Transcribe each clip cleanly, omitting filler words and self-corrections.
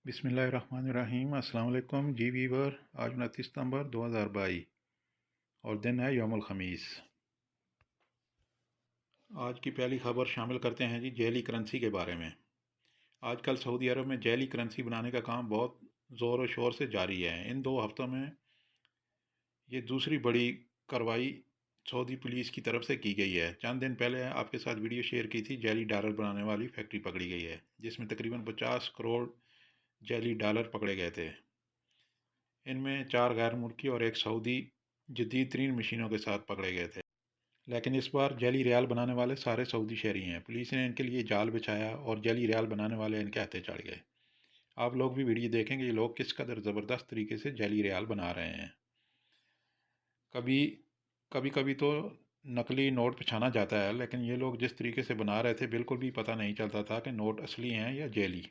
بسم اللہ الرحمن الرحیم۔ السلام علیکم جی ویور۔ آج 29 ستمبر 2022 اور دن ہے یوم الخمیس۔ آج کی پہلی خبر شامل کرتے ہیں جیلی کرنسی کے بارے میں۔ آج کل سعودی عرب میں جیلی کرنسی بنانے کا کام بہت زور و شور سے جاری ہے۔ ان 2 ہفتوں میں یہ دوسری بڑی کارروائی سعودی پولیس کی طرف سے کی گئی ہے۔ چند دن پہلے آپ کے ساتھ ویڈیو شیئر کی تھی، جیلی ڈالر بنانے والی فیکٹری پکڑی گئی ہے جس میں تقریباً 50 کروڑ جیلی ڈالر پکڑے گئے تھے۔ ان میں 4 غیر ملکی اور ایک سعودی جدید ترین مشینوں کے ساتھ پکڑے گئے تھے، لیکن اس بار جیلی ریال بنانے والے سارے سعودی شہری ہیں۔ پولیس نے ان کے لیے جال بچھایا اور جیلی ریال بنانے والے ان کے ہاتھے چڑھ گئے۔ آپ لوگ بھی ویڈیو دیکھیں گے یہ لوگ کس قدر زبردست طریقے سے جیلی ریال بنا رہے ہیں۔ کبھی تو نقلی نوٹ پچھانا جاتا ہے، لیکن یہ لوگ جس طریقے سے بنا رہے تھے بالکل بھی پتہ نہیں چلتا تھا کہ نوٹ اصلی ہیں یا جیلی۔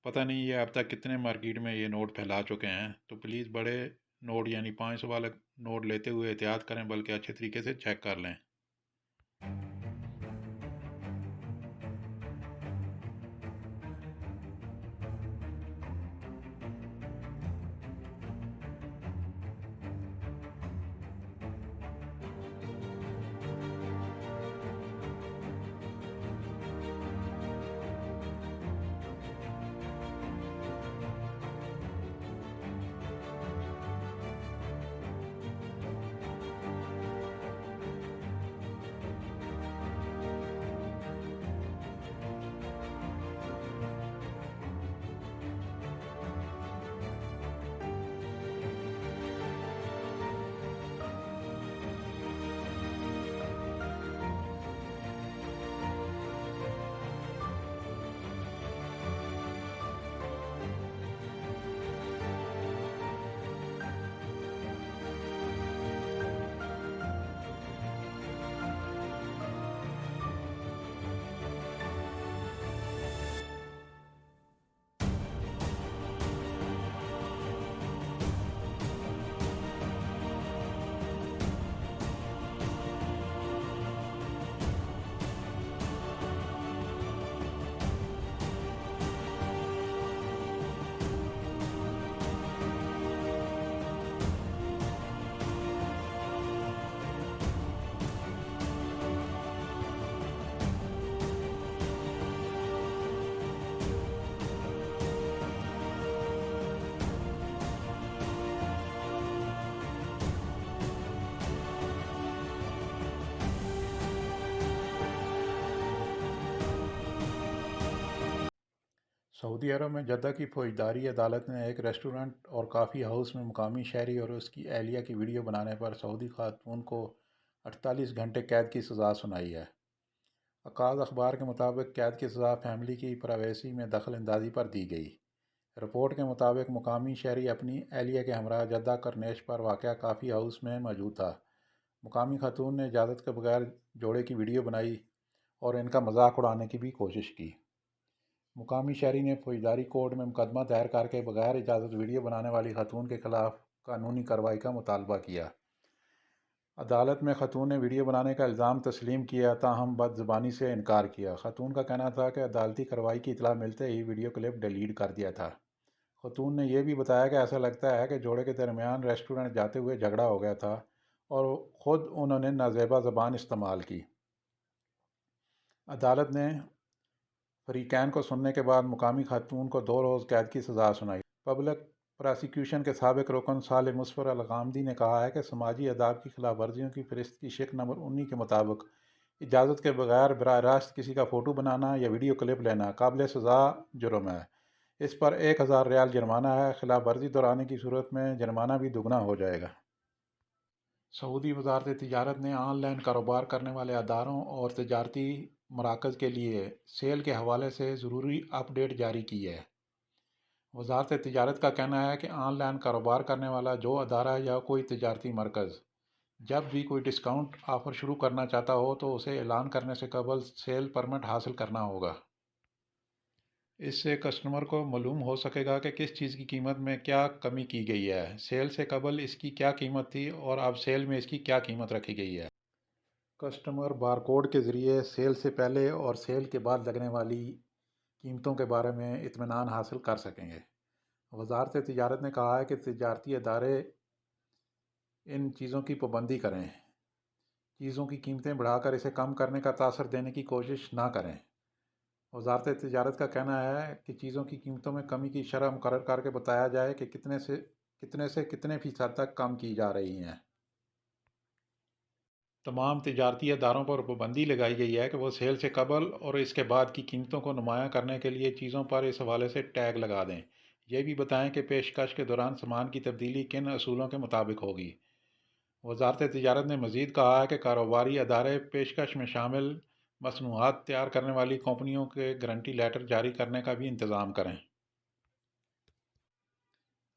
پتہ نہیں یہ اب تک کتنے مارکیٹ میں یہ نوٹ پھیلا چکے ہیں۔ تو پلیز بڑے نوٹ یعنی 500 والا نوٹ لیتے ہوئے احتیاط کریں، بلکہ اچھے طریقے سے چیک کر لیں۔ سعودی عرب میں جدہ کی فوجداری عدالت نے ایک ریسٹورنٹ اور کافی ہاؤس میں مقامی شہری اور اس کی اہلیہ کی ویڈیو بنانے پر سعودی خاتون کو 48 گھنٹے قید کی سزا سنائی ہے۔ عکاظ اخبار کے مطابق قید کی سزا فیملی کی پرائیویسی میں دخل اندازی پر دی گئی۔ رپورٹ کے مطابق مقامی شہری اپنی اہلیہ کے ہمراہ جدہ کرنیش پر واقع کافی ہاؤس میں موجود تھا۔ مقامی خاتون نے اجازت کے بغیر جوڑے کی ویڈیو بنائی اور ان کا مذاق اڑانے کی بھی کوشش کی۔ مقامی شہری نے فوجداری کورٹ میں مقدمہ دائر کر کے بغیر اجازت ویڈیو بنانے والی خاتون کے خلاف قانونی کارروائی کا مطالبہ کیا۔ عدالت میں خاتون نے ویڈیو بنانے کا الزام تسلیم کیا، تاہم بد زبانی سے انکار کیا۔ خاتون کا کہنا تھا کہ عدالتی کارروائی کی اطلاع ملتے ہی ویڈیو کلپ ڈیلیٹ کر دیا تھا۔ خاتون نے یہ بھی بتایا کہ ایسا لگتا ہے کہ جوڑے کے درمیان ریسٹورنٹ جاتے ہوئے جھگڑا ہو گیا تھا اور خود انہوں نے نازیبا زبان استعمال کی۔ عدالت نے فریقین کو سننے کے بعد مقامی خاتون کو 2 روز قید کی سزا سنائی۔ پبلک پراسیکیوشن کے سابق رکن صالح مظفر الغامدی نے کہا ہے کہ سماجی آداب کی خلاف ورزیوں کی فہرست کی شق نمبر 19 کے مطابق اجازت کے بغیر براہ راست کسی کا فوٹو بنانا یا ویڈیو کلپ لینا قابل سزا جرم ہے۔ اس پر 1000 ریال جرمانہ ہے۔ خلاف ورزی دہرانے کی صورت میں جرمانہ بھی دگنا ہو جائے گا۔ سعودی وزارت تجارت نے آن لائن کاروبار کرنے والے اداروں اور تجارتی مراکز کے لیے سیل کے حوالے سے ضروری اپ ڈیٹ جاری کی ہے۔ وزارت تجارت کا کہنا ہے کہ آن لائن کاروبار کرنے والا جو ادارہ یا کوئی تجارتی مرکز جب بھی کوئی ڈسکاؤنٹ آفر شروع کرنا چاہتا ہو تو اسے اعلان کرنے سے قبل سیل پرمٹ حاصل کرنا ہوگا۔ اس سے کسٹمر کو معلوم ہو سکے گا کہ کس چیز کی قیمت میں کیا کمی کی گئی ہے، سیل سے قبل اس کی کیا قیمت تھی اور اب سیل میں اس کی کیا قیمت رکھی گئی ہے۔ کسٹمر بارکوڈ کے ذریعے سیل سے پہلے اور سیل کے بعد لگنے والی قیمتوں کے بارے میں اطمینان حاصل کر سکیں گے۔ وزارت تجارت نے کہا ہے کہ تجارتی ادارے ان چیزوں کی پابندی کریں، چیزوں کی قیمتیں بڑھا کر اسے کم کرنے کا تاثر دینے کی کوشش نہ کریں۔ وزارت تجارت کا کہنا ہے کہ چیزوں کی قیمتوں میں کمی کی شرح مقرر کر کے بتایا جائے کہ کتنے فیصد تک کم کی جا رہی ہیں۔ تمام تجارتی اداروں پر پابندی لگائی گئی ہے کہ وہ سیل سے قبل اور اس کے بعد کی قیمتوں کو نمایاں کرنے کے لیے چیزوں پر اس حوالے سے ٹیگ لگا دیں۔ یہ بھی بتائیں کہ پیشکش کے دوران سامان کی تبدیلی کن اصولوں کے مطابق ہوگی۔ وزارت تجارت نے مزید کہا ہے کہ کاروباری ادارے پیشکش میں شامل مصنوعات تیار کرنے والی کمپنیوں کے گارنٹی لیٹر جاری کرنے کا بھی انتظام کریں۔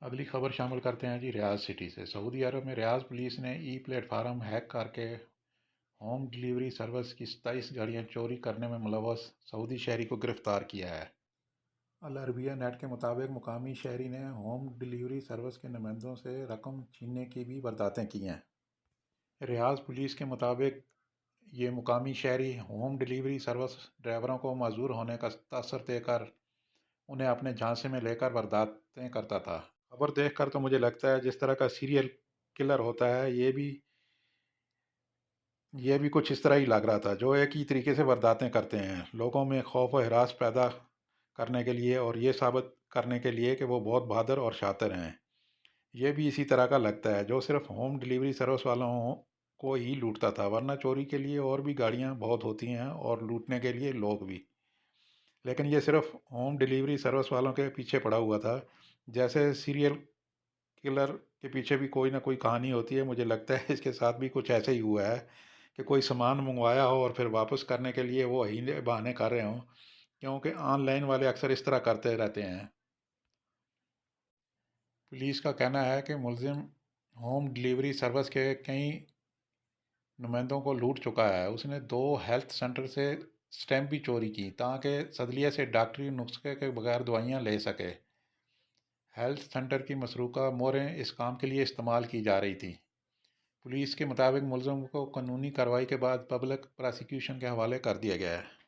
اگلی خبر شامل کرتے ہیں جی ریاض سٹی سے۔ سعودی عرب میں ریاض پولیس نے ای پلیٹ فارم ہیک کر کے ہوم ڈیلیوری سروس کی 27 گاڑیاں چوری کرنے میں ملوث سعودی شہری کو گرفتار کیا ہے۔ العربیہ نیٹ کے مطابق مقامی شہری نے ہوم ڈیلیوری سروس کے نمائندوں سے رقم چھیننے کی بھی وارداتیں کی ہیں۔ ریاض پولیس کے مطابق یہ مقامی شہری ہوم ڈیلیوری سروس ڈرائیوروں کو معذور ہونے کا تاثر دے کر انہیں اپنے جھانسے میں لے کر وارداتیں کرتا تھا۔ خبر دیکھ کر تو مجھے لگتا ہے جس طرح کا سیریل کلر ہوتا ہے یہ بھی کچھ اس طرح ہی لگ رہا تھا، جو ایک ہی طریقے سے وارداتیں کرتے ہیں، لوگوں میں خوف و ہراس پیدا کرنے کے لیے اور یہ ثابت کرنے کے لیے کہ وہ بہت بہادر اور شاطر ہیں۔ یہ بھی اسی طرح کا لگتا ہے جو صرف ہوم ڈیلیوری سروس والوں کو ہی لوٹتا تھا، ورنہ چوری کے لیے اور بھی گاڑیاں بہت ہوتی ہیں اور لوٹنے کے لیے لوگ بھی، لیکن یہ صرف ہوم ڈیلیوری سروس والوں کے پیچھے پڑا ہوا تھا۔ جیسے سیریل کلر کے پیچھے بھی کوئی نہ کوئی کہانی ہوتی ہے، مجھے لگتا ہے اس کے ساتھ بھی کچھ ایسے ہی ہوا ہے کہ کوئی سامان منگوایا ہو اور پھر واپس کرنے کے لیے وہ ہی بہانے کر رہے ہوں، کیونکہ آن لائن والے اکثر اس طرح کرتے رہتے ہیں۔ پولیس کا کہنا ہے کہ ملزم ہوم ڈیلیوری سروس کے کئی نمائندوں کو لوٹ چکا ہے۔ اس نے 2 ہیلتھ سینٹر سے سٹیمپ بھی چوری کی تاکہ صیدلیہ سے ڈاکٹری نسخے کے بغیر دوائیاں لے سکے۔ ہیلتھ سینٹر کی مسروقہ مہریں اس کام کے لیے استعمال کی جا رہی تھیں۔ پولیس کے مطابق ملزم کو قانونی کارروائی کے بعد پبلک پراسیکیوشن کے حوالے کر دیا گیا ہے۔